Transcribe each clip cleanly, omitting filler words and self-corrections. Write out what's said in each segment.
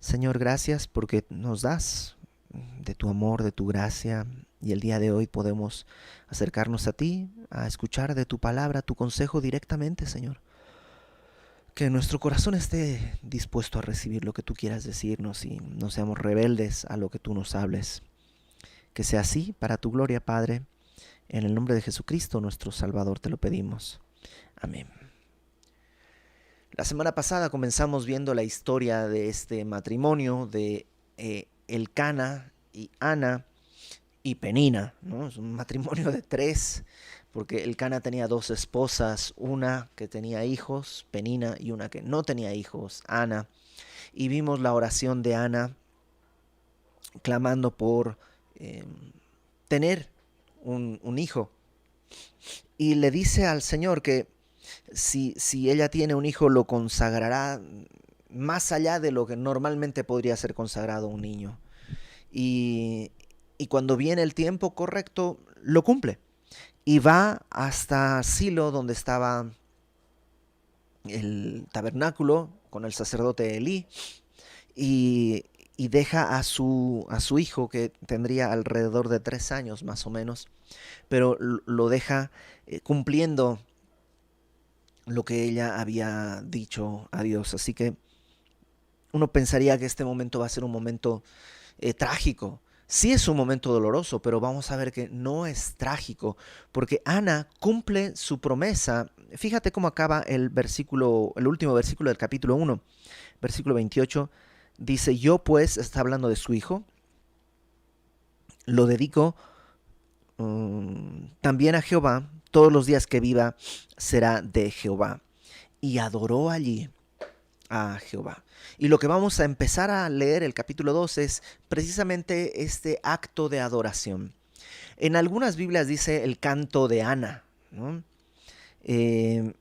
Señor, gracias porque nos das de tu amor, de tu gracia, y el día de hoy podemos acercarnos a ti, a escuchar de tu palabra, tu consejo directamente, Señor. Que nuestro corazón esté dispuesto a recibir lo que tú quieras decirnos y no seamos rebeldes a lo que tú nos hables. Que sea así para tu gloria, Padre. En el nombre de Jesucristo, nuestro Salvador, te lo pedimos. Amén. La semana pasada comenzamos viendo la historia de este matrimonio de Elcana y Ana y Penina, ¿no? Es un matrimonio de tres, porque Elcana tenía dos esposas, una que tenía hijos, Penina, y una que no tenía hijos, Ana. Y vimos la oración de Ana clamando por eh, tener un hijo. Y le dice al Señor que si ella tiene un hijo, lo consagrará más allá de lo que normalmente podría ser consagrado un niño. Y, y cuando viene el tiempo correcto, lo cumple. Y va hasta Silo, donde estaba el tabernáculo con el sacerdote Elí, y, y deja a su hijo, que tendría alrededor de 3 años más o menos, pero lo deja cumpliendo lo que ella había dicho a Dios. Así que uno pensaría que este momento va a ser un momento trágico. Sí es un momento doloroso, pero vamos a ver que no es trágico, porque Ana cumple su promesa. Fíjate cómo acaba el versículo, el último versículo del capítulo 1, versículo 28. Dice: yo pues, está hablando de su hijo, lo dedico también a Jehová, todos los días que viva será de Jehová. Y adoró allí a Jehová. Y lo que vamos a empezar a leer, el capítulo 2, es precisamente este acto de adoración. En algunas Biblias dice el canto de Ana, ¿no? Eh,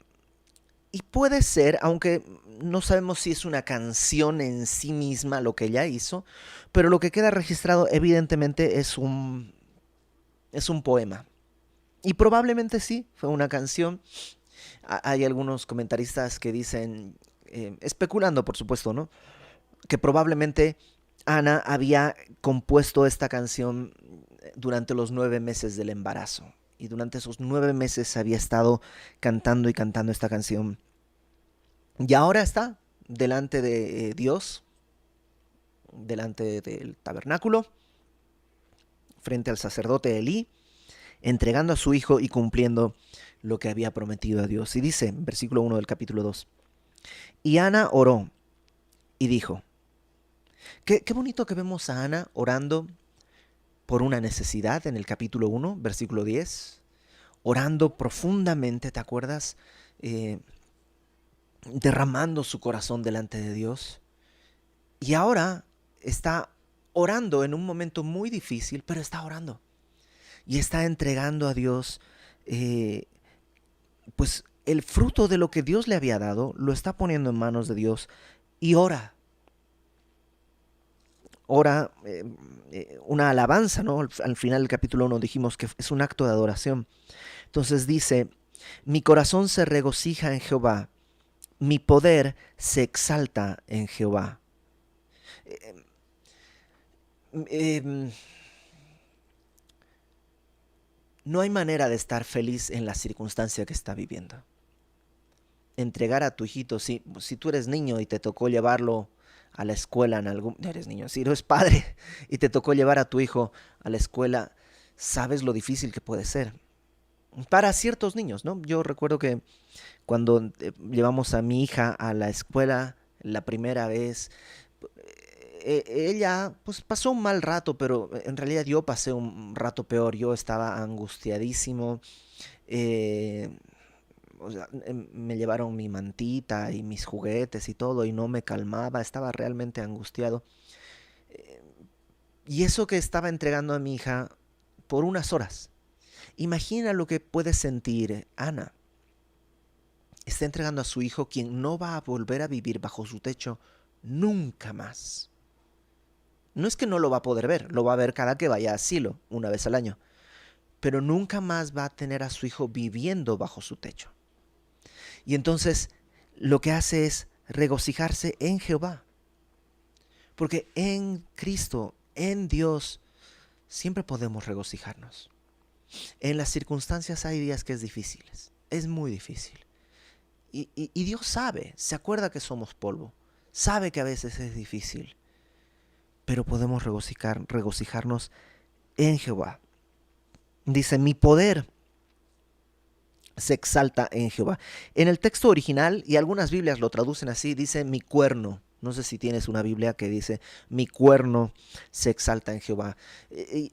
y puede ser, aunque no sabemos si es una canción en sí misma lo que ella hizo, pero lo que queda registrado evidentemente es un poema. Y probablemente sí, fue una canción. Hay algunos comentaristas que dicen, especulando por supuesto, ¿no?, que probablemente Ana había compuesto esta canción durante los 9 meses del embarazo. Y durante esos 9 meses había estado cantando y cantando esta canción. Y ahora está delante de Dios, delante del tabernáculo, frente al sacerdote Elí, entregando a su hijo y cumpliendo lo que había prometido a Dios. Y dice, versículo 1 del capítulo 2, y Ana oró y dijo, qué bonito que vemos a Ana orando por una necesidad en el capítulo 1, versículo 10, orando profundamente, ¿te acuerdas? Eh, Derramando su corazón delante de Dios. Y ahora está orando en un momento muy difícil, pero está orando. Y está entregando a Dios, eh, pues el fruto de lo que Dios le había dado, lo está poniendo en manos de Dios y ora. Ora una alabanza, ¿no? Al final del capítulo 1 dijimos que es un acto de adoración. Entonces dice, mi corazón se regocija en Jehová, mi poder se exalta en Jehová. Eh, eh, no hay manera de estar feliz en la circunstancia que está viviendo. Entregar a tu hijito, si tú eres niño y te tocó llevarlo a la escuela en algún... No eres niño, si eres padre y te tocó llevar a tu hijo a la escuela, sabes lo difícil que puede ser. Para ciertos niños, ¿no? Yo recuerdo que cuando llevamos a mi hija a la escuela la primera vez, ella pues pasó un mal rato, pero en realidad yo pasé un rato peor. Yo estaba angustiadísimo. eh, o sea, me llevaron mi mantita y mis juguetes y todo y no me calmaba, estaba realmente angustiado. Eh, y eso que estaba entregando a mi hija por unas horas. Imagina lo que puede sentir Ana. Está entregando a su hijo, quien no va a volver a vivir bajo su techo nunca más. No es que no lo va a poder ver, lo va a ver cada que vaya a asilo, una vez al año, pero nunca más va a tener a su hijo viviendo bajo su techo. Y entonces lo que hace es regocijarse en Jehová, Porque en Cristo, en Dios, siempre podemos regocijarnos. En las circunstancias hay días que es difíciles, es muy difícil. Y Dios sabe, se acuerda que somos polvo, sabe que a veces es difícil, pero podemos regocijarnos en Jehová. Dice, mi poder se exalta en Jehová. En el texto original, y algunas Biblias lo traducen así, dice mi cuerno. No sé si tienes una Biblia que dice mi cuerno se exalta en Jehová.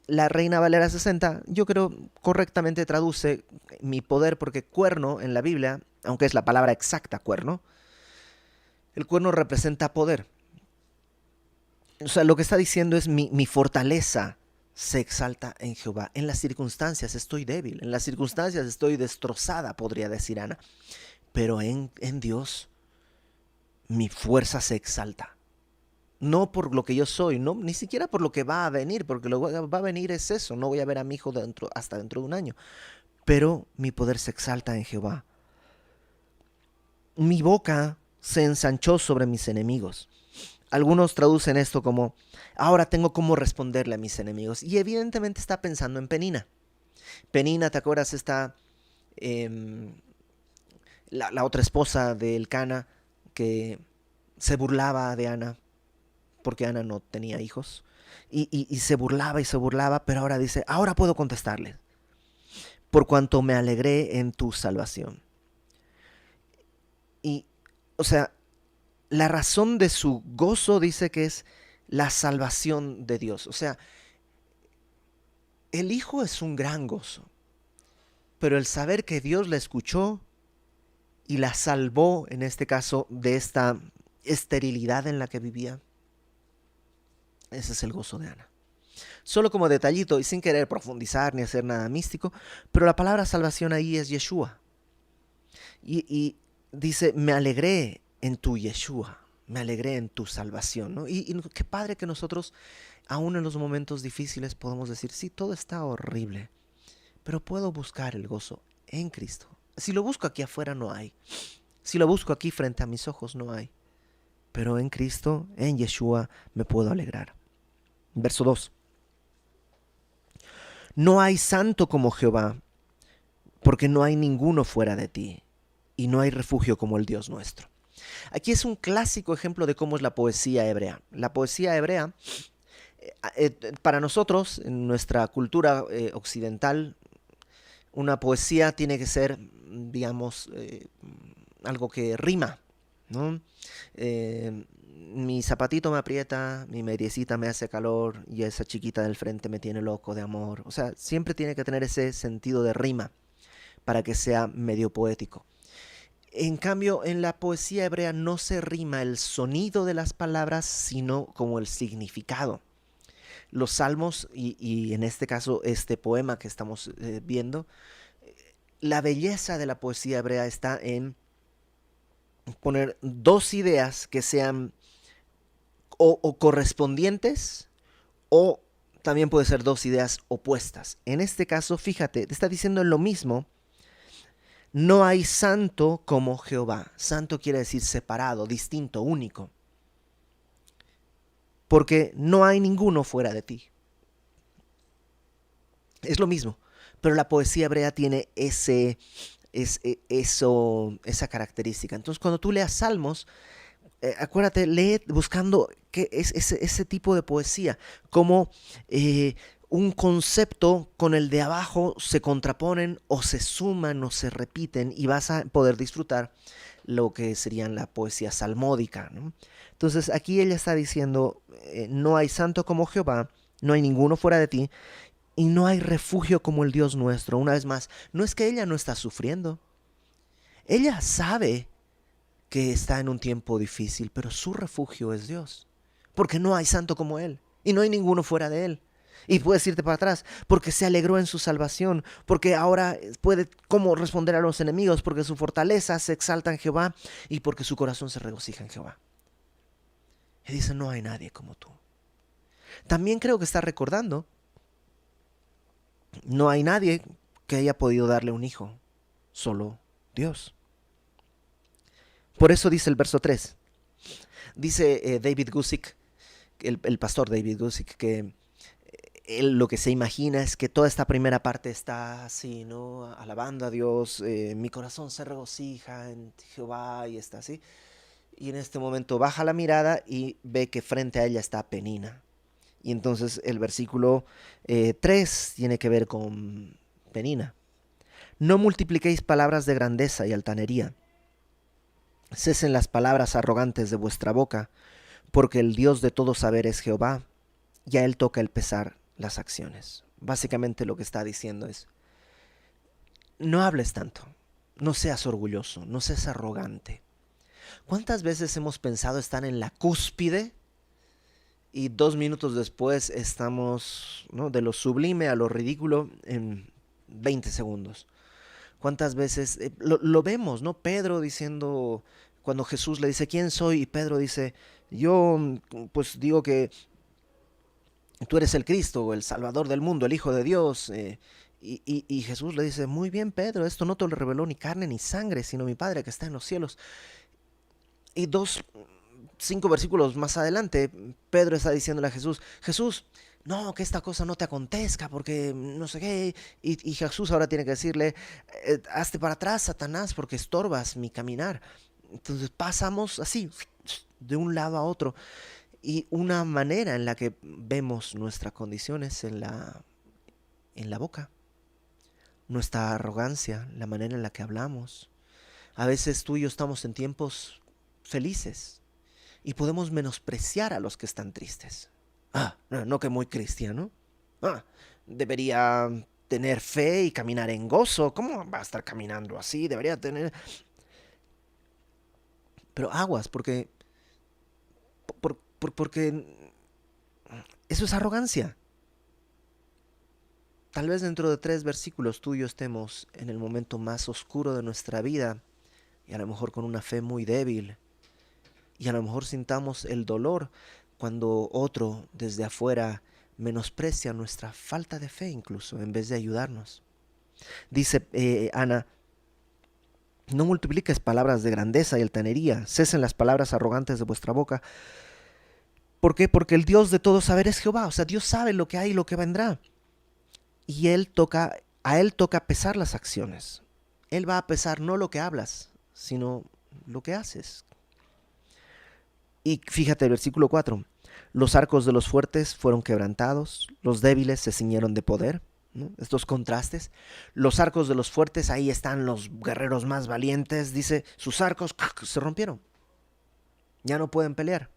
La Reina Valera 60, yo creo, correctamente traduce mi poder, porque cuerno en la Biblia, aunque es la palabra exacta cuerno, el cuerno representa poder. O sea, lo que está diciendo es mi fortaleza se exalta en Jehová. En las circunstancias estoy débil, en las circunstancias estoy destrozada, podría decir Ana, pero en Dios mi fuerza se exalta. No por lo que yo soy, no, ni siquiera por lo que va a venir, porque lo que va a venir es eso, no voy a ver a mi hijo hasta dentro de un año, pero mi poder se exalta en Jehová. Mi boca se ensanchó sobre mis enemigos. Algunos traducen esto como, ahora tengo cómo responderle a mis enemigos. Y evidentemente está pensando en Penina. Penina, ¿te acuerdas? La otra esposa de Elcana que se burlaba de Ana porque Ana no tenía hijos. Y se burlaba y se burlaba, pero ahora dice, ahora puedo contestarle, por cuanto me alegré en tu salvación. Y, o sea, la razón de su gozo dice que es la salvación de Dios. O sea, el hijo es un gran gozo, pero el saber que Dios la escuchó y la salvó, en este caso, de esta esterilidad en la que vivía, ese es el gozo de Ana. Solo como detallito y sin querer profundizar ni hacer nada místico, pero la palabra salvación ahí es Yeshua. Y dice, me alegré en tu Yeshua, me alegré en tu salvación, ¿no? Y qué padre que nosotros, aún en los momentos difíciles, podemos decir, sí, todo está horrible, pero puedo buscar el gozo en Cristo. Si lo busco aquí afuera, no hay. Si lo busco aquí frente a mis ojos, no hay. Pero en Cristo, en Yeshua, me puedo alegrar. Verso 2. No hay santo como Jehová, porque no hay ninguno fuera de ti, y no hay refugio como el Dios nuestro. Aquí es un clásico ejemplo de cómo es la poesía hebrea. La poesía hebrea, para nosotros, en nuestra cultura occidental, una poesía tiene que ser, digamos, algo que rima, ¿no? Mi zapatito me aprieta, mi mediecita me hace calor y esa chiquita del frente me tiene loco de amor. O sea, siempre tiene que tener ese sentido de rima para que sea medio poético. En cambio, en la poesía hebrea no se rima el sonido de las palabras, sino como el significado. Los salmos, y en este caso este poema que estamos viendo, la belleza de la poesía hebrea está en poner dos ideas que sean o correspondientes, o también puede ser dos ideas opuestas. En este caso, fíjate, te está diciendo lo mismo. No hay santo como Jehová. Santo quiere decir separado, distinto, único. Porque no hay ninguno fuera de ti. Es lo mismo, pero la poesía hebrea tiene esa característica. Entonces, cuando tú leas salmos, acuérdate, lee buscando qué es ese tipo de poesía, como un concepto con el de abajo se contraponen o se suman o se repiten, y vas a poder disfrutar lo que serían la poesía salmódica, ¿no? Entonces aquí ella está diciendo, no hay santo como Jehová, no hay ninguno fuera de ti, y no hay refugio como el Dios nuestro. Una vez más, no es que ella no está sufriendo, ella sabe que está en un tiempo difícil, pero su refugio es Dios, porque no hay santo como Él, y no hay ninguno fuera de Él. Y puedes irte para atrás, porque se alegró en su salvación, porque ahora puede cómo responder a los enemigos, porque su fortaleza se exalta en Jehová, y porque su corazón se regocija en Jehová. Y dice, no hay nadie como tú. También creo que está recordando, no hay nadie que haya podido darle un hijo, solo Dios. Por eso dice el verso 3. Dice David Guzik el pastor David Guzik, que él lo que se imagina es que toda esta primera parte está así, ¿no? Alabando a Dios, mi corazón se regocija en Jehová y está así. Y en este momento baja la mirada y ve que frente a ella está Penina. Y entonces el versículo 3 tiene que ver con Penina. No multipliquéis palabras de grandeza y altanería. Cesen las palabras arrogantes de vuestra boca, porque el Dios de todo saber es Jehová, y a él toca el pesar las acciones. Básicamente lo que está diciendo es, no hables tanto, no seas orgulloso, no seas arrogante. ¿Cuántas veces hemos pensado estar en la cúspide y 2 minutos después estamos, ¿no?, de lo sublime a lo ridículo en 20 segundos? ¿Cuántas veces lo vemos, ¿no? Pedro diciendo, cuando Jesús le dice, ¿quién soy? Y Pedro dice, yo pues digo que tú eres el Cristo, el Salvador del mundo, el Hijo de Dios. Y Jesús le dice, muy bien, Pedro, esto no te lo reveló ni carne ni sangre, sino mi Padre que está en los cielos. Y 5 versículos más adelante, Pedro está diciéndole a Jesús, Jesús, no, que esta cosa no te acontezca, porque no sé qué. Y Jesús ahora tiene que decirle, hazte para atrás, Satanás, porque estorbas mi caminar. Entonces pasamos así, de un lado a otro. Y una manera en la que vemos nuestra condición es en la boca. Nuestra arrogancia, la manera en la que hablamos. A veces tú y yo estamos en tiempos felices y podemos menospreciar a los que están tristes. No que muy cristiano. Debería tener fe y caminar en gozo. ¿Cómo va a estar caminando así? Debería tener... Pero aguas, porque eso es arrogancia. Tal vez dentro de 3 versículos tú y yo estemos en el momento más oscuro de nuestra vida y a lo mejor con una fe muy débil y a lo mejor sintamos el dolor cuando otro desde afuera menosprecia nuestra falta de fe incluso en vez de ayudarnos. Dice Ana, no multipliques palabras de grandeza y altanería, cesen las palabras arrogantes de vuestra boca. ¿Por qué? Porque el Dios de todo saber es Jehová, o sea, Dios sabe lo que hay y lo que vendrá. Y a él toca pesar las acciones. Él va a pesar no lo que hablas, sino lo que haces. Y fíjate el versículo 4. Los arcos de los fuertes fueron quebrantados, los débiles se ciñeron de poder, ¿no? Estos contrastes. Los arcos de los fuertes, ahí están los guerreros más valientes. Dice, sus arcos se rompieron. Ya no pueden pelear.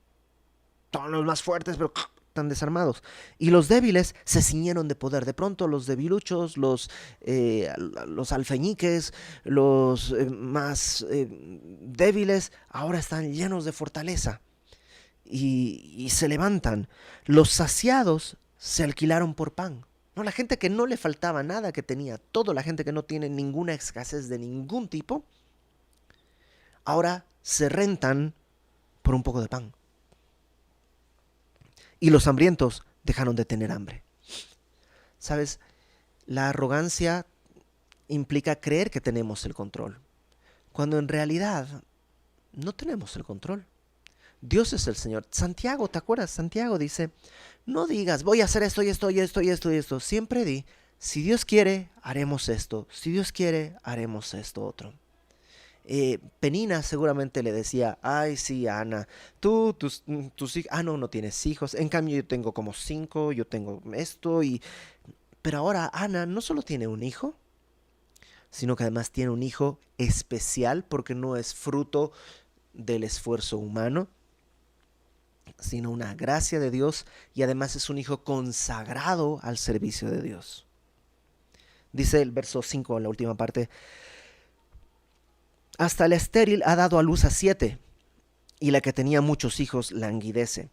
Son los más fuertes, pero están desarmados. Y los débiles se ciñeron de poder. De pronto los debiluchos, los alfeñiques, los más débiles, ahora están llenos de fortaleza. Y se levantan. Los saciados se alquilaron por pan. No, la gente que no le faltaba nada, que tenía todo, la gente que no tiene ninguna escasez de ningún tipo, ahora se rentan por un poco de pan. Y los hambrientos dejaron de tener hambre. ¿Sabes? La arrogancia implica creer que tenemos el control, cuando en realidad no tenemos el control. Dios es el Señor. Santiago, ¿te acuerdas? Santiago dice, no digas, voy a hacer esto y esto y esto y esto y esto. Siempre di, si Dios quiere, haremos esto. Si Dios quiere, haremos esto otro. Penina seguramente le decía, ay sí, Ana, tus hijos, no tienes hijos, en cambio yo tengo como 5, yo tengo esto pero ahora Ana no solo tiene un hijo, sino que además tiene un hijo especial porque no es fruto del esfuerzo humano, sino una gracia de Dios, y además es un hijo consagrado al servicio de Dios. Dice el verso 5 en la última parte, hasta la estéril ha dado a luz a 7, y la que tenía muchos hijos languidece.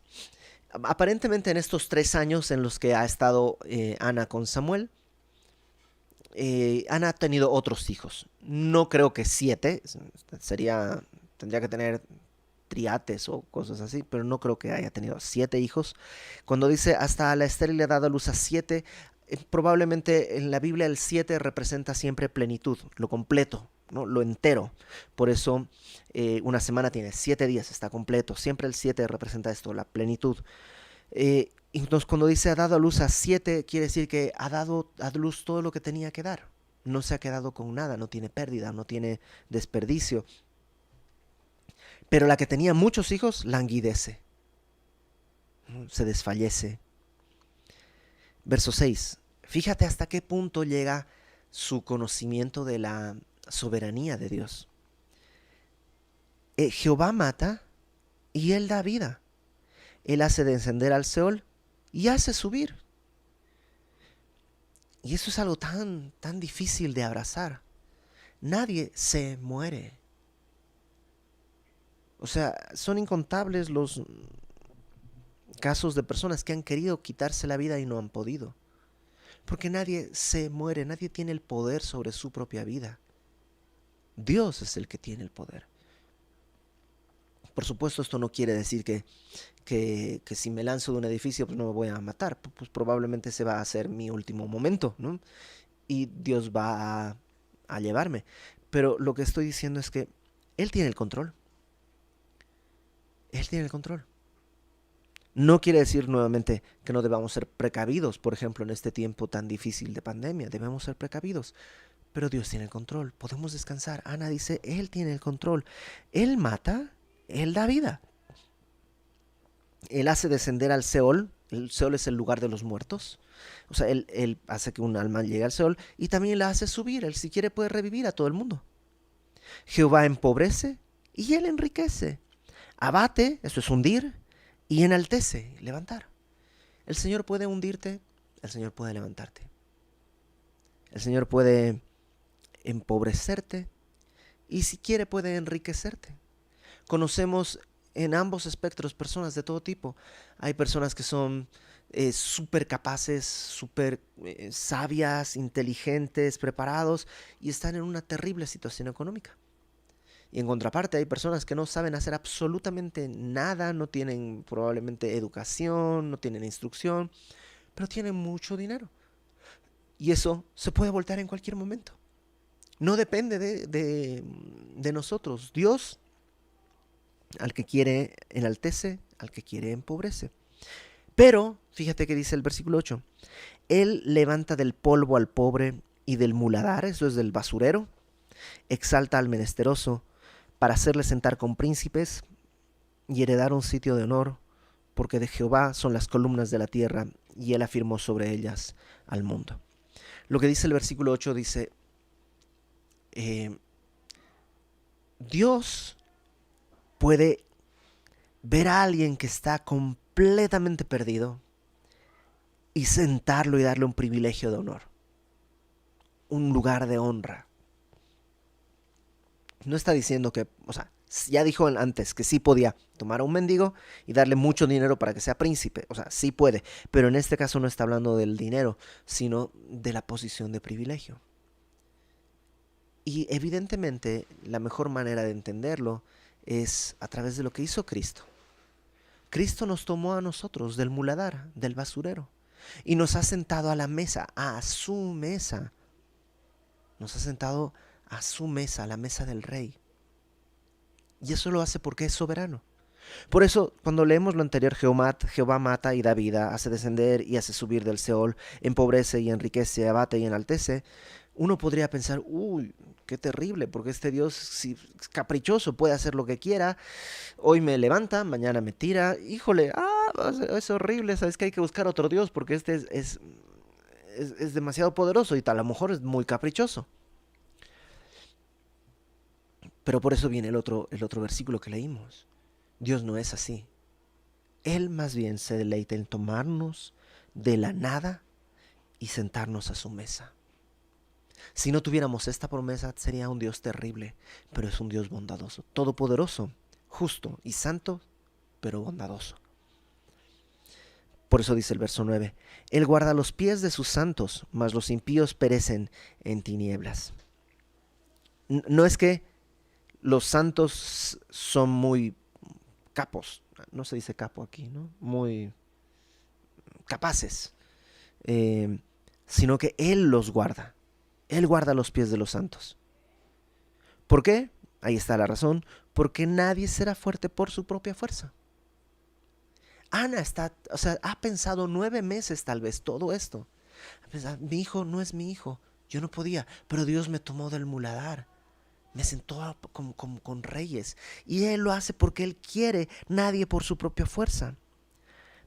Aparentemente en estos 3 años en los que ha estado Ana con Samuel, Ana ha tenido otros hijos. No creo que 7, tendría que tener triates o cosas así, pero no creo que haya tenido 7 hijos. Cuando dice hasta la estéril le ha dado a luz a 7, probablemente en la Biblia el 7 representa siempre plenitud, lo completo, ¿no? Lo entero. Por eso una semana tiene 7 días, está completo. Siempre el 7 representa esto, la plenitud. Y entonces cuando dice ha dado a luz a 7, quiere decir que ha dado a luz todo lo que tenía que dar. No se ha quedado con nada, no tiene pérdida, no tiene desperdicio. Pero la que tenía muchos hijos languidece, ¿no? Se desfallece. Verso 6. Fíjate hasta qué punto llega su conocimiento de la soberanía de Dios. Jehová mata y él da vida. Él hace descender al Seol y hace subir. Y eso es algo tan difícil de abrazar. Nadie se muere. O sea, son incontables los casos de personas que han querido quitarse la vida y no han podido. Porque nadie se muere, nadie tiene el poder sobre su propia vida. Dios es el que tiene el poder. Por supuesto, esto no quiere decir que si me lanzo de un edificio pues no me voy a matar. Pues probablemente ese va a ser mi último momento, ¿no? Y Dios va a llevarme. Pero lo que estoy diciendo es que Él tiene el control. Él tiene el control. No quiere decir nuevamente que no debamos ser precavidos, por ejemplo, en este tiempo tan difícil de pandemia. Debemos ser precavidos. Pero Dios tiene el control. Podemos descansar. Ana dice, Él tiene el control. Él mata, Él da vida. Él hace descender al Seol. El Seol es el lugar de los muertos. O sea, él hace que un alma llegue al Seol y también la hace subir. Él si quiere puede revivir a todo el mundo. Jehová empobrece y Él enriquece. Abate, eso es hundir, y enaltece, levantar. El Señor puede hundirte, el Señor puede levantarte. El Señor puede empobrecerte y si quiere puede enriquecerte. Conocemos en ambos espectros personas de todo tipo. Hay personas que son súper capaces, súper sabias, inteligentes, preparados y están en una terrible situación económica. Y en contraparte hay personas que no saben hacer absolutamente nada, no tienen probablemente educación, no tienen instrucción, pero tienen mucho dinero. Y eso se puede voltear en cualquier momento. No depende de nosotros. Dios al que quiere enaltece, al que quiere empobrece. Pero, fíjate que dice el versículo 8, Él levanta del polvo al pobre y del muladar, eso es del basurero, exalta al menesteroso para hacerle sentar con príncipes y heredar un sitio de honor, porque de Jehová son las columnas de la tierra y Él afirmó sobre ellas al mundo. Lo que dice el versículo 8 dice, Dios puede ver a alguien que está completamente perdido y sentarlo y darle un privilegio de honor, un lugar de honra. No está diciendo que, o sea, ya dijo antes que sí podía tomar a un mendigo y darle mucho dinero para que sea príncipe, o sea, sí puede, pero en este caso no está hablando del dinero, sino de la posición de privilegio. Y evidentemente la mejor manera de entenderlo es a través de lo que hizo Cristo. Cristo nos tomó a nosotros del muladar, del basurero, y nos ha sentado a la mesa, a su mesa. Nos ha sentado a su mesa, a la mesa del rey. Y eso lo hace porque es soberano. Por eso, cuando leemos lo anterior, Jehová mata y da vida, hace descender y hace subir del Seol, empobrece y enriquece, abate y enaltece, uno podría pensar, uy, qué terrible, porque este Dios si es caprichoso, puede hacer lo que quiera, hoy me levanta, mañana me tira, híjole, es horrible, sabes que hay que buscar otro Dios porque este es demasiado poderoso y tal, a lo mejor es muy caprichoso. Pero por eso viene el otro versículo que leímos. Dios no es así. Él más bien se deleita en tomarnos de la nada y sentarnos a su mesa. Si no tuviéramos esta promesa, sería un Dios terrible, pero es un Dios bondadoso, todopoderoso, justo y santo, pero bondadoso. Por eso dice el verso 9, Él guarda los pies de sus santos, mas los impíos perecen en tinieblas. No es que los santos son muy capos, no se dice capo aquí, ¿no? Muy capaces, sino que Él los guarda. Él guarda los pies de los santos. ¿Por qué? Ahí está la razón. Porque nadie será fuerte por su propia fuerza. Ana está, o sea, ha pensado 9 meses tal vez todo esto. Ha pensado, mi hijo no es mi hijo, yo no podía, pero Dios me tomó del muladar. Me sentó con reyes. Y Él lo hace porque Él quiere, nadie por su propia fuerza.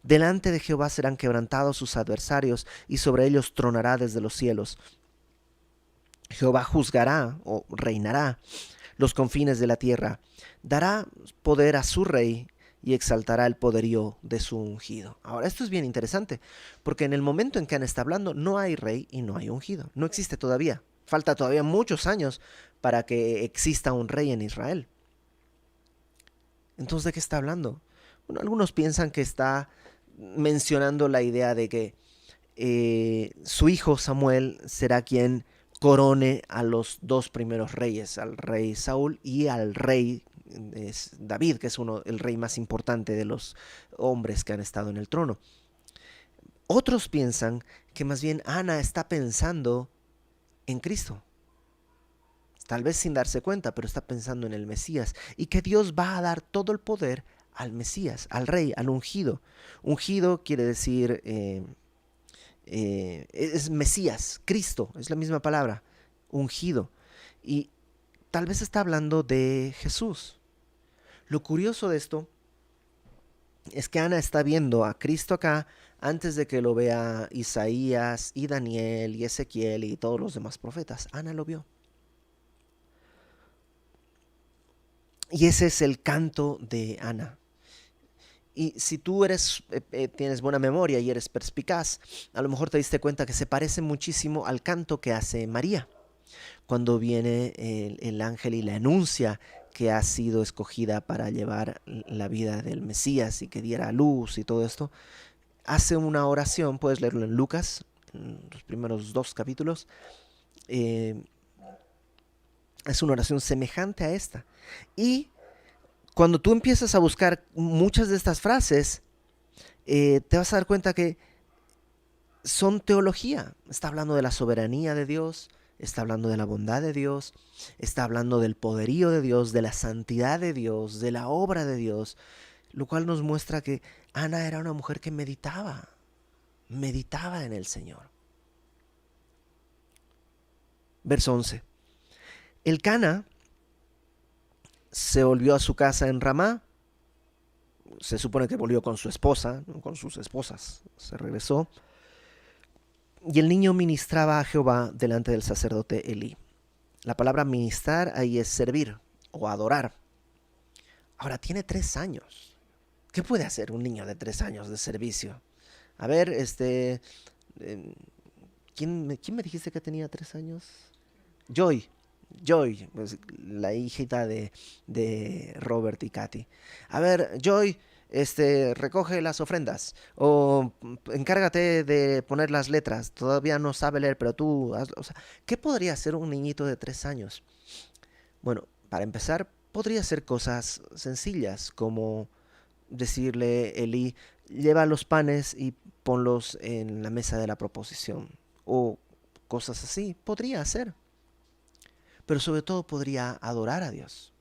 Delante de Jehová serán quebrantados sus adversarios, y sobre ellos tronará desde los cielos. Jehová juzgará o reinará los confines de la tierra. Dará poder a su rey y exaltará el poderío de su ungido. Ahora, esto es bien interesante, porque en el momento en que Ana está hablando, no hay rey y no hay ungido. No existe todavía. Falta todavía muchos años para que exista un rey en Israel. Entonces, ¿de qué está hablando? Bueno, algunos piensan que está mencionando la idea de que su hijo Samuel será quien corone a los dos primeros reyes, al rey Saúl y al rey David, que es el rey más importante de los hombres que han estado en el trono. Otros piensan que más bien Ana está pensando en Cristo, tal vez sin darse cuenta, pero está pensando en el Mesías, y que Dios va a dar todo el poder al Mesías, al rey, al ungido. Ungido quiere decir, es Mesías, Cristo, es la misma palabra, ungido. Y tal vez está hablando de Jesús. Lo curioso de esto es que Ana está viendo a Cristo acá antes de que lo vea Isaías y Daniel y Ezequiel y todos los demás profetas. Ana lo vio. Y ese es el canto de Ana. Y si tú tienes buena memoria y eres perspicaz, a lo mejor te diste cuenta que se parece muchísimo al canto que hace María cuando viene el ángel y le anuncia que ha sido escogida para llevar la vida del Mesías y que diera a luz y todo esto. Hace una oración, puedes leerlo en Lucas, en los primeros 2 capítulos. Es una oración semejante a esta. Y cuando tú empiezas a buscar muchas de estas frases, te vas a dar cuenta que son teología. Está hablando de la soberanía de Dios, está hablando de la bondad de Dios, está hablando del poderío de Dios, de la santidad de Dios, de la obra de Dios, lo cual nos muestra que Ana era una mujer que meditaba en el Señor. Verso 11. Elcana se volvió a su casa en Ramá. Se supone que volvió con su esposa, con sus esposas. Se regresó. Y el niño ministraba a Jehová delante del sacerdote Elí. La palabra ministrar ahí es servir o adorar. Ahora tiene 3 años. ¿Qué puede hacer un niño de 3 años de servicio? A ver, ¿quién me dijiste que tenía 3 años? Joy, pues, la hijita de Robert y Katy. A ver, Joy, recoge las ofrendas o encárgate de poner las letras. Todavía no sabe leer, pero tú hazlo. O sea, ¿qué podría hacer un niñito de 3 años? Bueno, para empezar, podría hacer cosas sencillas como decirle, Elí, lleva los panes y ponlos en la mesa de la proposición o cosas así. Podría hacer. Pero sobre todo podría adorar a Dios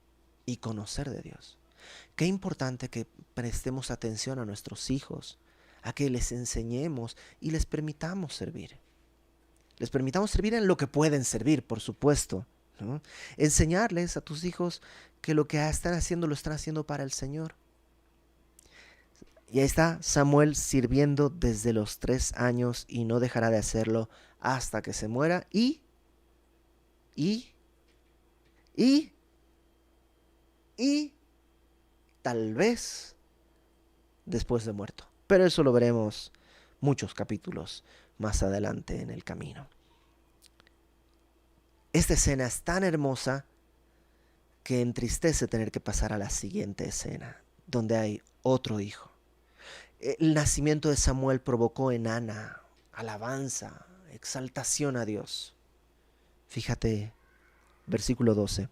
y conocer de Dios. Qué importante que prestemos atención a nuestros hijos, a que les enseñemos y les permitamos servir. Les permitamos servir en lo que pueden servir, por supuesto, ¿no? Enseñarles a tus hijos que lo que están haciendo lo están haciendo para el Señor. Y ahí está Samuel sirviendo desde los 3 años y no dejará de hacerlo hasta que se muera y tal vez después de muerto. Pero eso lo veremos muchos capítulos más adelante en el camino. Esta escena es tan hermosa que entristece tener que pasar a la siguiente escena, donde hay otro hijo. El nacimiento de Samuel provocó en Ana alabanza, exaltación a Dios. Fíjate, versículo 12.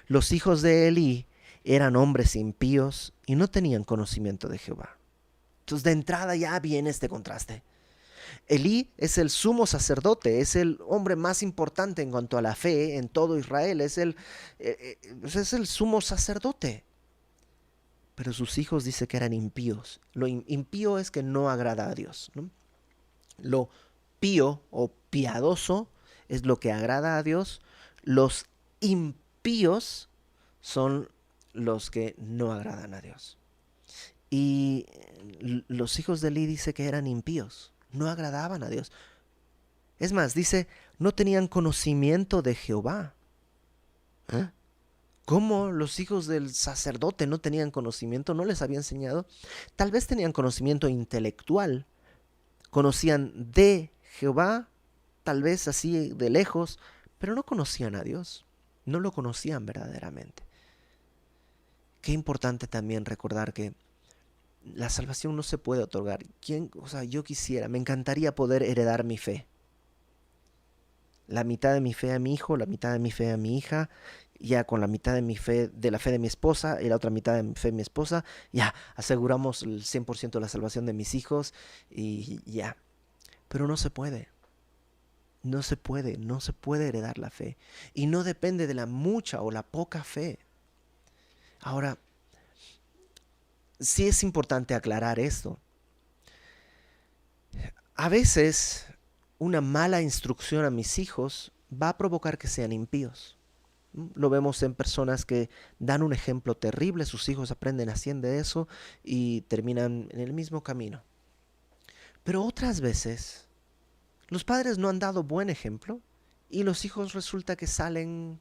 Los hijos de Elí eran hombres impíos y no tenían conocimiento de Jehová. Entonces de entrada ya viene este contraste. Elí es el sumo sacerdote, es el hombre más importante en cuanto a la fe en todo Israel, es el sumo sacerdote. pero sus hijos dice que eran impíos. Lo impío es que no agrada a Dios, ¿no? Lo pío o piadoso es lo que agrada a Dios. Los impíos son los que no agradan a Dios. Y los hijos de Eli dice que eran impíos, no agradaban a Dios. Es más, dice, no tenían conocimiento de Jehová. ¿Eh? ¿Cómo los hijos del sacerdote no tenían conocimiento? ¿No les había enseñado? Tal vez tenían conocimiento intelectual, conocían de Jehová, tal vez así de lejos, pero no conocían a Dios, no lo conocían verdaderamente. Qué importante también recordar que la salvación no se puede otorgar. Yo quisiera, me encantaría poder heredar mi fe. La mitad de mi fe a mi hijo, la mitad de mi fe a mi hija, ya con la mitad de mi fe, de la fe de mi esposa y la otra mitad de mi fe de mi esposa, ya aseguramos el 100% de la salvación de mis hijos y ya. Pero no se puede. No se puede heredar la fe. Y no depende de la mucha o la poca fe. Ahora, sí es importante aclarar esto. A veces una mala instrucción a mis hijos va a provocar que sean impíos. Lo vemos en personas que dan un ejemplo terrible, sus hijos aprenden así de eso y terminan en el mismo camino. Pero otras veces los padres no han dado buen ejemplo y los hijos resulta que salen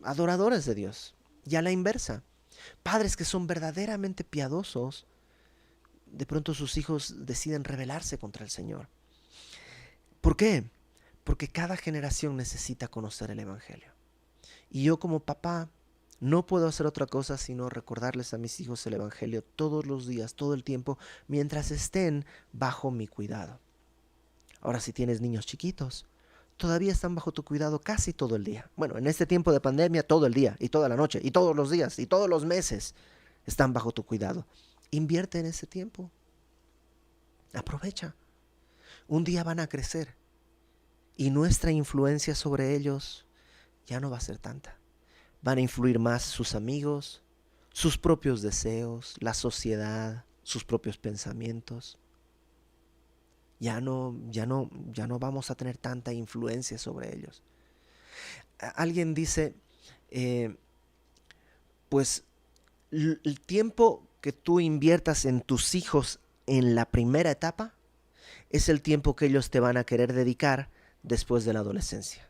adoradores de Dios. Y a la inversa, padres que son verdaderamente piadosos, de pronto sus hijos deciden rebelarse contra el Señor. ¿Por qué? Porque cada generación necesita conocer el Evangelio. Y yo como papá no puedo hacer otra cosa sino recordarles a mis hijos el Evangelio todos los días, todo el tiempo, mientras estén bajo mi cuidado. Ahora, si tienes niños chiquitos, todavía están bajo tu cuidado casi todo el día. Bueno, en este tiempo de pandemia, todo el día, y toda la noche, y todos los días, y todos los meses están bajo tu cuidado. Invierte en ese tiempo. Aprovecha. Un día van a crecer, y nuestra influencia sobre ellos ya no va a ser tanta. Van a influir más sus amigos, sus propios deseos, la sociedad, sus propios pensamientos. Ya no vamos a tener tanta influencia sobre ellos. Alguien dice, pues el tiempo que tú inviertas en tus hijos en la primera etapa es el tiempo que ellos te van a querer dedicar después de la adolescencia.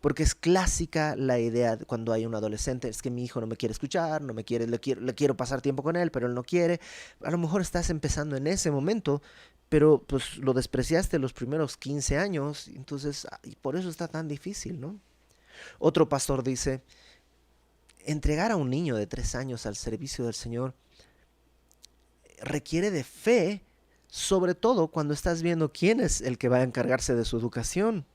Porque es clásica la idea cuando hay un adolescente, es que mi hijo no me quiere escuchar, no me quiere, le quiero pasar tiempo con él, pero él no quiere. A lo mejor estás empezando en ese momento, pero pues lo despreciaste los primeros 15 años, entonces y por eso está tan difícil, ¿no? Otro pastor dice, entregar a un niño de 3 años al servicio del Señor requiere de fe, sobre todo cuando estás viendo quién es el que va a encargarse de su educación.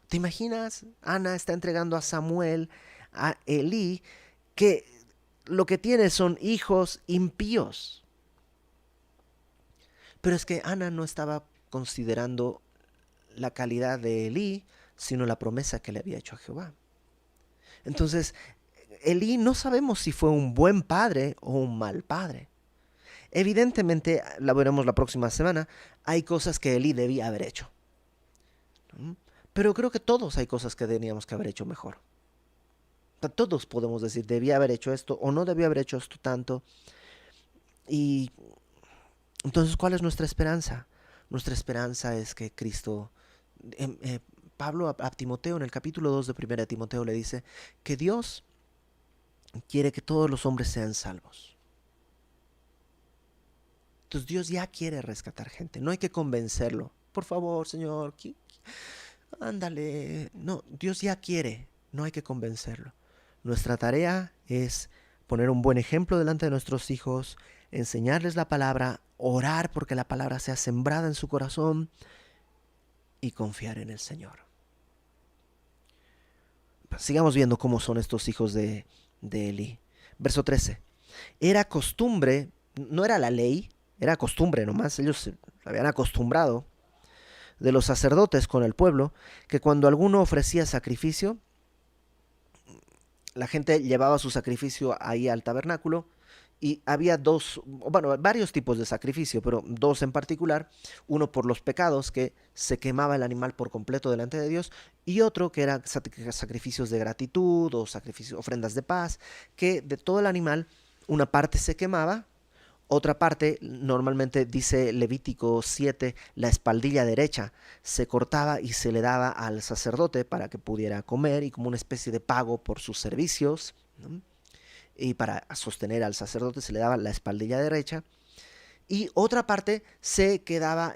¿Te imaginas? Ana está entregando a Samuel, a Elí, que lo que tiene son hijos impíos. Pero es que Ana no estaba considerando la calidad de Elí, sino la promesa que le había hecho a Jehová. Entonces, Elí no sabemos si fue un buen padre o un mal padre. Evidentemente, la veremos la próxima semana, hay cosas que Elí debía haber hecho. Pero creo que todos hay cosas que teníamos que haber hecho mejor. Todos podemos decir, debía haber hecho esto o no debía haber hecho esto tanto. Y entonces, ¿cuál es nuestra esperanza? Nuestra esperanza es que Cristo, Pablo a Timoteo en el capítulo 2 de 1 Timoteo le dice que Dios quiere que todos los hombres sean salvos. Entonces Dios ya quiere rescatar gente, no hay que convencerlo. Por favor, Señor, ándale. No, Dios ya quiere, no hay que convencerlo. Nuestra tarea es poner un buen ejemplo delante de nuestros hijos, enseñarles la palabra, orar porque la palabra sea sembrada en su corazón y confiar en el Señor. Sigamos viendo cómo son estos hijos de Elí. Verso 13. Era costumbre, no era la ley, era costumbre nomás, ellos se habían acostumbrado de los sacerdotes con el pueblo, que cuando alguno ofrecía sacrificio, la gente llevaba su sacrificio ahí al tabernáculo Y había dos, bueno, varios tipos de sacrificio, pero dos en particular. Uno por los pecados, que se quemaba el animal por completo delante de Dios, y otro que era sacrificios de gratitud o sacrificios, ofrendas de paz, que de todo el animal una parte se quemaba, otra parte, normalmente dice Levítico 7, la espaldilla derecha se cortaba y se le daba al sacerdote para que pudiera comer y como una especie de pago por sus servicios, ¿no? Y para sostener al sacerdote se le daba la espaldilla derecha, y otra parte se quedaba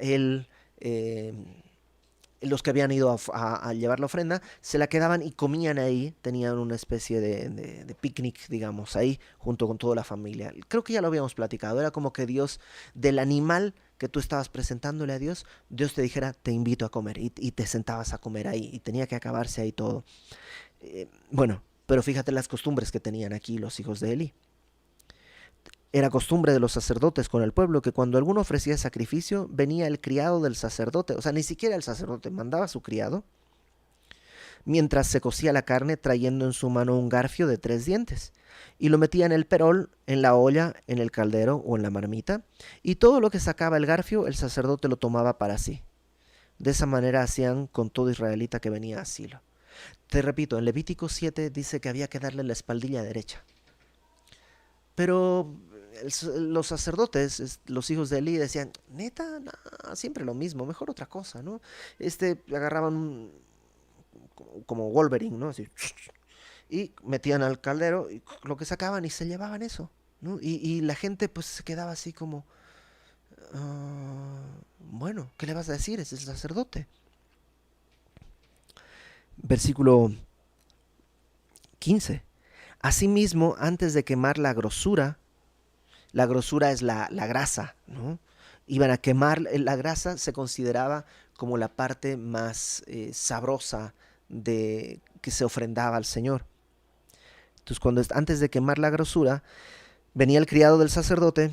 los que habían ido a llevar la ofrenda, se la quedaban y comían ahí, tenían una especie de picnic, digamos, ahí, junto con toda la familia. Creo que ya lo habíamos platicado, era como que Dios, del animal que tú estabas presentándole a Dios, Dios te dijera, te invito a comer, y te sentabas a comer ahí, y tenía que acabarse ahí todo. Bueno, pero fíjate las costumbres que tenían aquí los hijos de Eli. Era costumbre de los sacerdotes con el pueblo que cuando alguno ofrecía sacrificio, venía el criado del sacerdote, o sea, ni siquiera el sacerdote mandaba a su criado, mientras se cocía la carne trayendo en su mano un garfio de 3 dientes, y lo metía en el perol, en la olla, en el caldero o en la marmita, y todo lo que sacaba el garfio el sacerdote lo tomaba para sí. De esa manera hacían con todo israelita que venía a Silo. Te repito, en Levítico 7 dice que había que darle la espaldilla derecha. Pero los sacerdotes, los hijos de Eli, decían, neta, nah, siempre lo mismo, mejor otra cosa, ¿no? Agarraban como Wolverine, ¿no? Así, y metían al caldero y lo que sacaban y se llevaban eso, ¿no? Y la gente pues se quedaba así como, bueno, ¿qué le vas a decir? Es el sacerdote. Versículo 15. Asimismo, antes de quemar la grosura es la grasa, ¿no? Iban a quemar la grasa, se consideraba como la parte más sabrosa de que se ofrendaba al Señor. Entonces, antes de quemar la grosura, venía el criado del sacerdote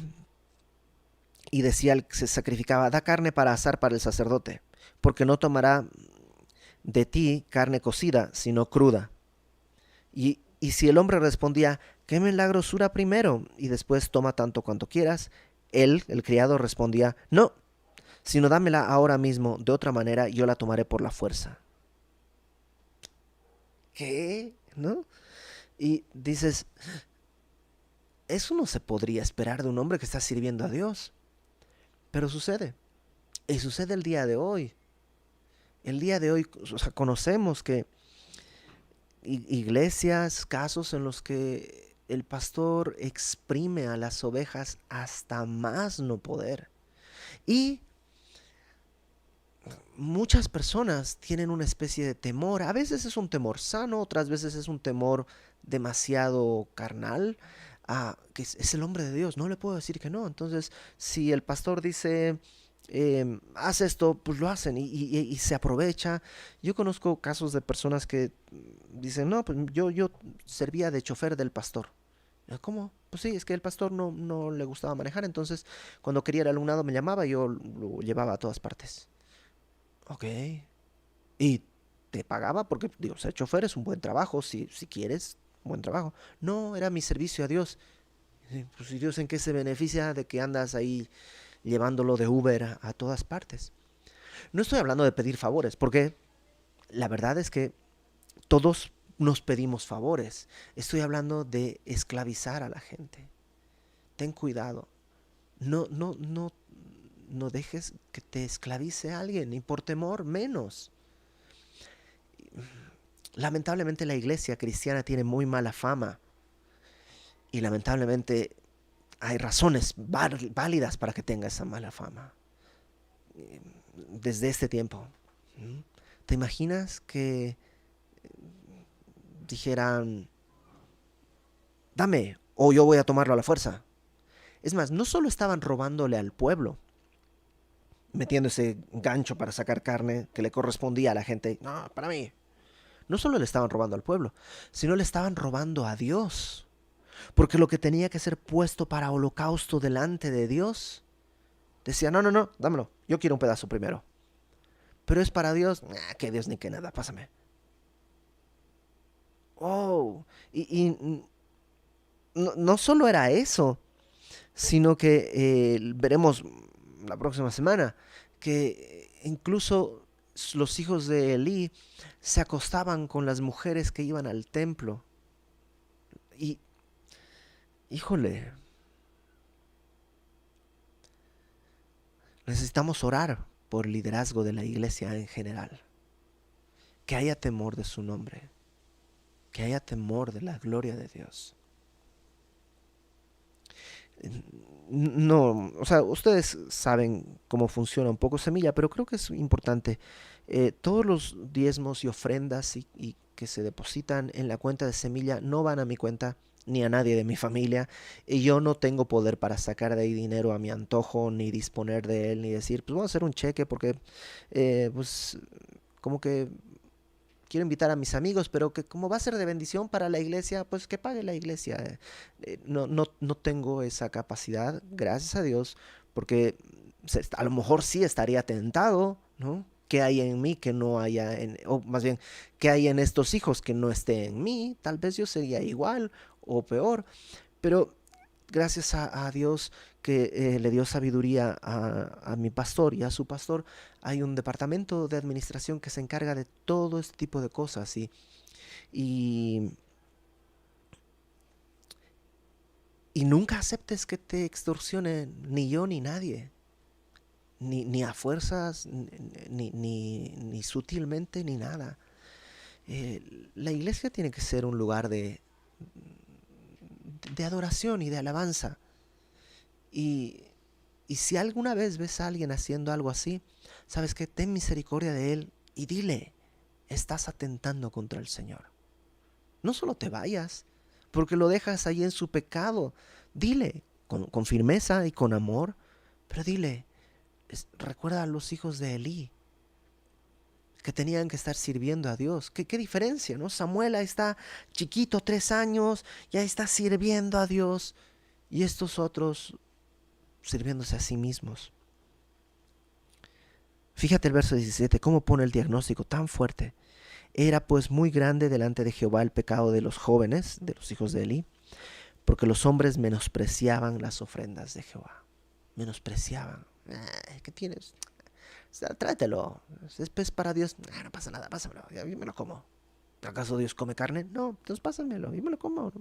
y decía, se sacrificaba, da carne para asar para el sacerdote, porque no tomará de ti carne cocida, sino cruda. Y si el hombre respondía, queme la grosura primero y después toma tanto cuanto quieras, él, el criado, respondía, no, sino dámela ahora mismo, de otra manera yo la tomaré por la fuerza. ¿Qué? ¿No? Y dices, eso no se podría esperar de un hombre que está sirviendo a Dios. Pero sucede. Y sucede el día de hoy. El día de hoy, o sea, conocemos que iglesias, casos en los que el pastor exprime a las ovejas hasta más no poder. Y muchas personas tienen una especie de temor. A veces es un temor sano, otras veces es un temor demasiado carnal. Que es el hombre de Dios, no le puedo decir que no. Entonces, si el pastor dice, haz esto, pues lo hacen y se aprovecha. Yo conozco casos de personas que dicen, no, pues yo servía de chofer del pastor. ¿Cómo? Pues sí, es que el pastor no le gustaba manejar, entonces cuando quería el alumnado me llamaba y yo lo llevaba a todas partes. Ok. Y te pagaba porque, digo, ser chofer es un buen trabajo, si quieres, un buen trabajo. No, era mi servicio a Dios. Sí, pues ¿y Dios en qué se beneficia de que andas ahí llevándolo de Uber a todas partes? No estoy hablando de pedir favores, porque la verdad es que todos nos pedimos favores. Estoy hablando de esclavizar a la gente. Ten cuidado. No dejes que te esclavice a alguien, ni por temor menos. Lamentablemente la iglesia cristiana tiene muy mala fama y lamentablemente hay razones válidas para que tenga esa mala fama. Desde este tiempo. ¿Te imaginas que dijeran, dame o yo voy a tomarlo a la fuerza? Es más, no solo estaban robándole al pueblo, metiendo ese gancho para sacar carne que le correspondía a la gente. No, para mí. No solo le estaban robando al pueblo, sino le estaban robando a Dios. Porque lo que tenía que ser puesto para holocausto delante de Dios, decía, no, dámelo, yo quiero un pedazo primero. Pero es para Dios, que Dios ni que nada, pásame. Oh, y no solo era eso, sino que veremos la próxima semana que incluso los hijos de Elí se acostaban con las mujeres que iban al templo. Y, híjole, necesitamos orar por el liderazgo de la iglesia en general. Que haya temor de su nombre, que haya temor de la gloria de Dios. No, o sea, ustedes saben cómo funciona un poco Semilla, pero creo que es importante. Todos los diezmos y ofrendas y que se depositan en la cuenta de Semilla no van a mi cuenta ni a nadie de mi familia. Y yo no tengo poder para sacar de ahí dinero a mi antojo, ni disponer de él, ni decir, pues vamos a hacer un cheque porque, pues, como que quiero invitar a mis amigos, pero que como va a ser de bendición para la iglesia, pues que pague la iglesia. No tengo esa capacidad, gracias a Dios, porque a lo mejor sí estaría tentado, ¿no? ¿Qué hay en mí que no haya o más bien, qué hay en estos hijos que no esté en mí? Tal vez yo sería igual o peor, pero gracias a Dios que le dio sabiduría a mi pastor y a su pastor, hay un departamento de administración que se encarga de todo este tipo de cosas y, y nunca aceptes que te extorsione ni yo ni nadie, ni a fuerzas, ni sutilmente, ni nada. La iglesia tiene que ser un lugar de adoración y de alabanza. Y, y si alguna vez ves a alguien haciendo algo así, sabes que ten misericordia de él y dile, estás atentando contra el Señor. No solo te vayas, porque lo dejas ahí en su pecado. Dile, con firmeza y con amor, pero dile, recuerda a los hijos de Elí, que tenían que estar sirviendo a Dios. ¿Qué diferencia, no? Samuel ahí está chiquito, 3 años, ya está sirviendo a Dios. Y estos otros sirviéndose a sí mismos. Fíjate el verso 17, cómo pone el diagnóstico tan fuerte. Era pues muy grande delante de Jehová el pecado de los jóvenes, de los hijos de Elí, porque los hombres menospreciaban las ofrendas de Jehová. Menospreciaban. ¿Qué tienes? Tráetelo. Es pez para Dios. No pasa nada, pásamelo. Yo me lo como. ¿Acaso Dios come carne? No, entonces pásamelo. Yo me lo como.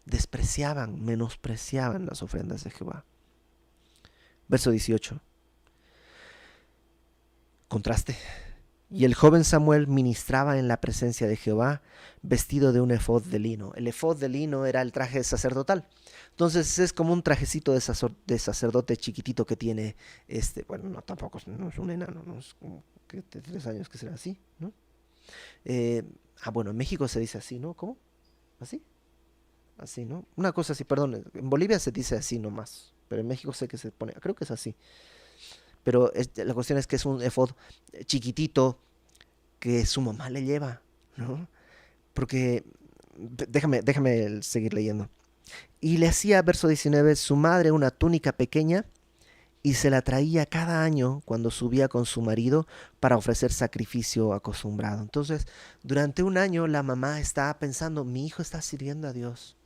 Despreciaban, menospreciaban las ofrendas de Jehová. Verso 18. Contraste. Y el joven Samuel ministraba en la presencia de Jehová, vestido de un efod de lino. El efod de lino era el traje sacerdotal. Entonces es como un trajecito de sacerdote chiquitito que tiene, bueno, no tampoco, no es un enano, no es como que de 3 años que será así, ¿no? Bueno, en México se dice así, ¿no? ¿Cómo? ¿Así? Así, ¿no? Una cosa así, perdón, en Bolivia se dice así nomás, pero en México sé que se pone, creo que es así. Pero la cuestión es que es un efod chiquitito que su mamá le lleva, ¿no? Porque, déjame seguir leyendo. Y le hacía, verso 19, su madre una túnica pequeña y se la traía cada año cuando subía con su marido para ofrecer sacrificio acostumbrado. Entonces, durante un año la mamá está pensando, mi hijo está sirviendo a Dios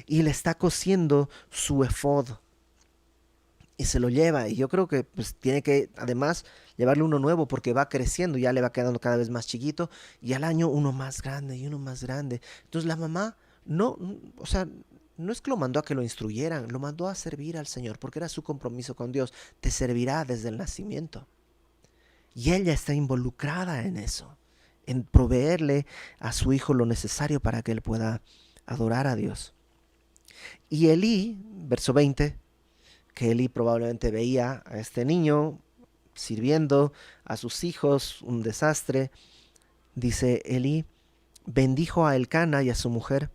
y le está cosiendo su efod y se lo lleva. Y yo creo que pues tiene que además llevarle uno nuevo porque va creciendo, ya le va quedando cada vez más chiquito y al año uno más grande y uno más grande. Entonces la mamá no, o sea, no es que lo mandó a que lo instruyeran, lo mandó a servir al Señor porque era su compromiso con Dios. Te servirá desde el nacimiento. Y ella está involucrada en eso, en proveerle a su hijo lo necesario para que él pueda adorar a Dios. Y Elí, verso 20, que Elí probablemente veía a este niño sirviendo a sus hijos, un desastre. Dice Elí, bendijo a Elcana y a su mujer,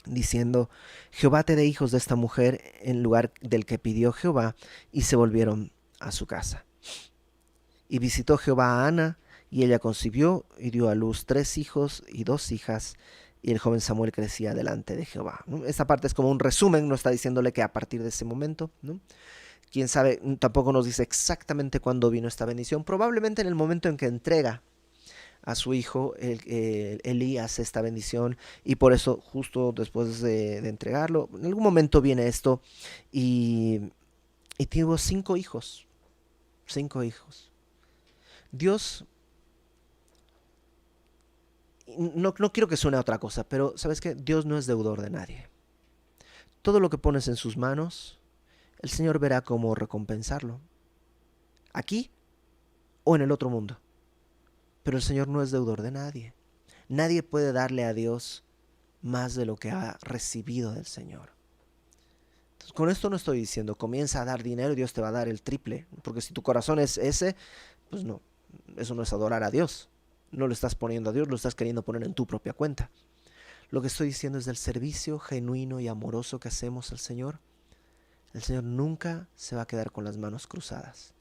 diciendo, Jehová te dé hijos de esta mujer en lugar del que pidió Jehová, y se volvieron a su casa. Y visitó Jehová a Ana, y ella concibió y dio a luz 3 hijos y 2 hijas, y el joven Samuel crecía delante de Jehová. ¿No? Esta parte es como un resumen, no está diciéndole que a partir de ese momento, ¿no? Quién sabe, tampoco nos dice exactamente cuándo vino esta bendición, probablemente en el momento en que entrega a su hijo, Elí hace esta bendición y por eso justo después de entregarlo, en algún momento viene esto y, y tuvo 5 hijos, 5 hijos. Dios, no quiero que suene a otra cosa, pero ¿sabes qué? Dios no es deudor de nadie. Todo lo que pones en sus manos, el Señor verá cómo recompensarlo, aquí o en el otro mundo. Pero el Señor no es deudor de nadie. Nadie puede darle a Dios más de lo que ha recibido del Señor. Entonces, con esto no estoy diciendo comienza a dar dinero y Dios te va a dar el triple, porque si tu corazón es ese, pues no, eso no es adorar a Dios. No lo estás poniendo a Dios, lo estás queriendo poner en tu propia cuenta. Lo que estoy diciendo es del servicio genuino y amoroso que hacemos al Señor. El Señor nunca se va a quedar con las manos cruzadas.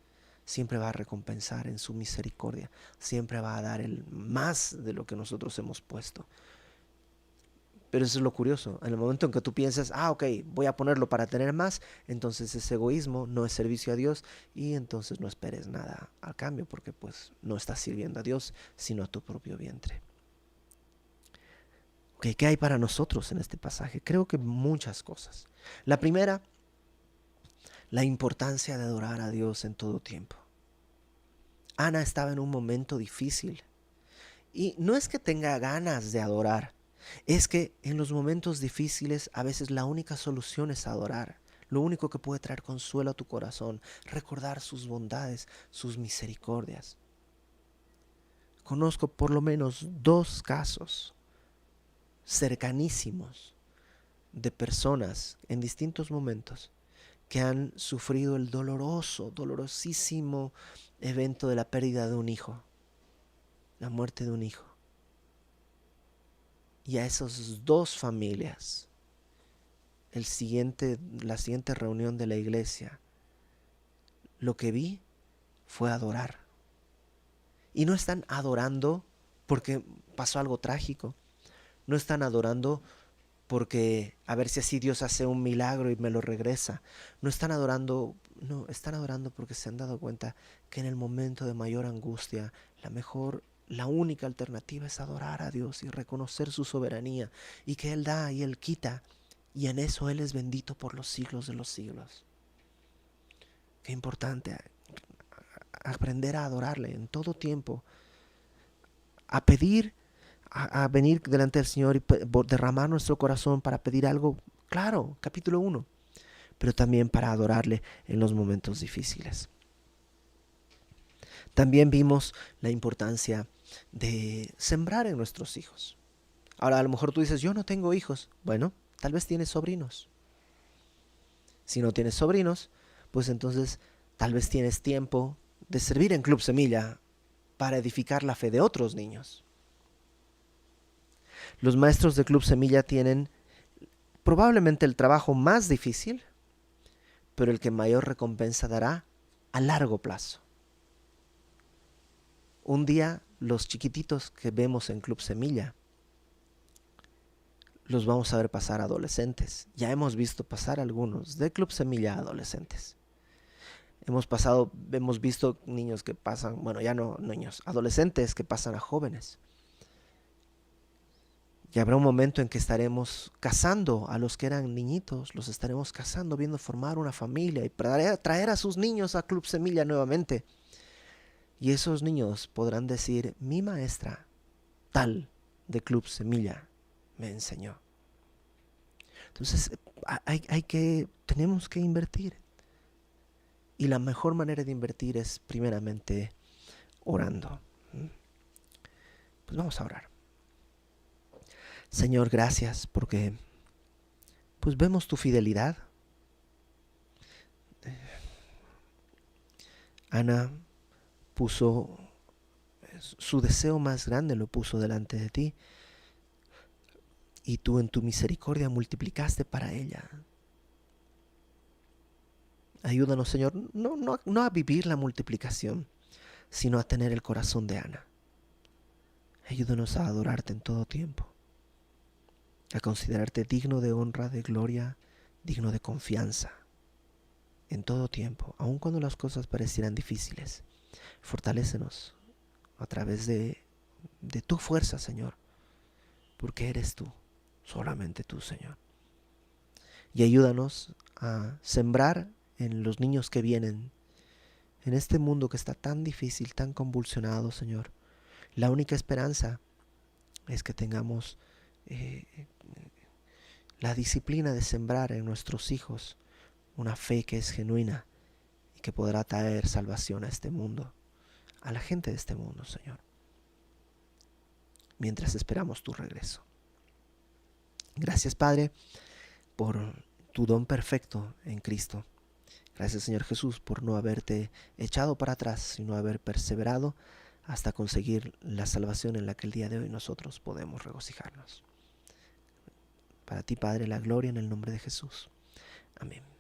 Siempre va a recompensar en su misericordia. Siempre va a dar el más de lo que nosotros hemos puesto. Pero eso es lo curioso. En el momento en que tú piensas, ok, voy a ponerlo para tener más, entonces es egoísmo, no es servicio a Dios, y entonces no esperes nada al cambio, porque pues no estás sirviendo a Dios, sino a tu propio vientre. Okay, ¿qué hay para nosotros en este pasaje? Creo que muchas cosas. La primera, la importancia de adorar a Dios en todo tiempo. Ana estaba en un momento difícil. Y no es que tenga ganas de adorar, es que en los momentos difíciles a veces la única solución es adorar. Lo único que puede traer consuelo a tu corazón, recordar sus bondades, sus misericordias. Conozco por lo menos 2 casos cercanísimos de personas en distintos momentos que han sufrido el dolorosísimo evento de la pérdida de un hijo, la muerte de un hijo. Y a esas 2 familias, la siguiente reunión de la iglesia, lo que vi fue adorar. Y no están adorando porque pasó algo trágico. No están adorando porque a ver si así Dios hace un milagro y me lo regresa. No, están adorando porque se han dado cuenta que en el momento de mayor angustia, la única alternativa es adorar a Dios y reconocer su soberanía y que Él da y Él quita, y en eso Él es bendito por los siglos de los siglos. Qué importante aprender a adorarle en todo tiempo, a pedir, a venir delante del Señor y derramar nuestro corazón para pedir algo, claro, capítulo 1, pero también para adorarle en los momentos difíciles. También vimos la importancia de sembrar en nuestros hijos. Ahora, a lo mejor tú dices, yo no tengo hijos. Bueno, tal vez tienes sobrinos. Si no tienes sobrinos, pues entonces tal vez tienes tiempo de servir en Club Semilla para edificar la fe de otros niños. Los maestros de Club Semilla tienen probablemente el trabajo más difícil, pero el que mayor recompensa dará a largo plazo. Un día los chiquititos que vemos en Club Semilla los vamos a ver pasar a adolescentes. Ya hemos visto pasar algunos de Club Semilla a adolescentes. Hemos visto niños que pasan, bueno, ya no niños, adolescentes que pasan a jóvenes. Y habrá un momento en que estaremos casando a los que eran niñitos, los estaremos casando, viendo formar una familia y traer a sus niños a Club Semilla nuevamente. Y esos niños podrán decir, mi maestra tal de Club Semilla me enseñó. Entonces tenemos que invertir. Y la mejor manera de invertir es primeramente orando. Pues vamos a orar. Señor, gracias porque pues vemos tu fidelidad. Ana puso su deseo más grande, lo puso delante de ti, y tú en tu misericordia multiplicaste para ella. Ayúdanos, Señor, no a vivir la multiplicación, sino a tener el corazón de Ana. Ayúdanos a adorarte en todo tiempo, a considerarte digno de honra, de gloria, digno de confianza, en todo tiempo, aun cuando las cosas parecieran difíciles. Fortalécenos a través de de tu fuerza, Señor, porque eres tú, solamente tú, Señor. Y ayúdanos a sembrar en los niños que vienen, en este mundo que está tan difícil, tan convulsionado, Señor. La única esperanza es que tengamos la disciplina de sembrar en nuestros hijos una fe que es genuina y que podrá traer salvación a este mundo, a la gente de este mundo, Señor, mientras esperamos tu regreso. Gracias, Padre, por tu don perfecto en Cristo. Gracias, Señor Jesús, por no haberte echado para atrás, sino haber perseverado hasta conseguir la salvación en la que el día de hoy nosotros podemos regocijarnos. Para ti, Padre, la gloria en el nombre de Jesús. Amén.